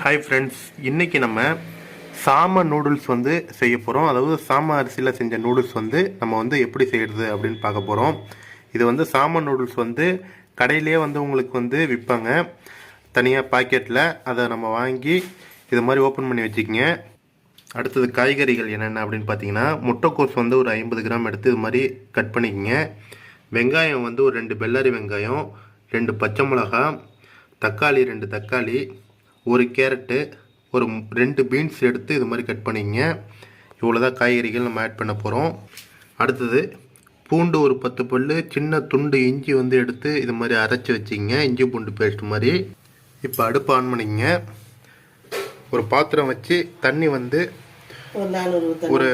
Hi friends, இன்றைக்கி நம்ம சாம noodles வந்து செய்ய போகிறோம். அதாவது சாம அரிசியில் செஞ்ச நூடுல்ஸ் வந்து நம்ம வந்து எப்படி செய்கிறது அப்படின்னு பார்க்க போகிறோம். இது வந்து சாம நூடுல்ஸ் வந்து கடையிலே வந்து உங்களுக்கு வந்து விற்பாங்க தனியாக பாக்கெட்டில். அதை நம்ம வாங்கி இது மாதிரி ஓப்பன் பண்ணி வச்சுக்கிங்க. அடுத்தது காய்கறிகள் என்னென்ன அப்படின்னு பார்த்தீங்கன்னா, முட்டைக்கோஸ் வந்து ஒரு 50 கிராம் எடுத்து இது மாதிரி கட் பண்ணிக்கங்க. வெங்காயம் வந்து ஒரு 2 பெல்லாரி வெங்காயம், 2 பச்சை மிளகா, தக்காளி 2 தக்காளி, ஒரு கேரட்டு, ஒரு 2 பீன்ஸ் எடுத்து இது மாதிரி கட் பண்ணிக்கங்க. இவ்வளோதான் காய்கறிகள் நம்ம ஆட் பண்ண போகிறோம். அடுத்தது பூண்டு ஒரு 10 பல், சின்ன துண்டு இஞ்சி வந்து எடுத்து இது மாதிரி அரைச்சி வச்சிங்க, இஞ்சி பூண்டு பேஸ்ட் மாதிரி. இப்போ அடுப்பு ஆன் பண்ணிக்கங்க. ஒரு பாத்திரம் வச்சு தண்ணி வந்து ஒரு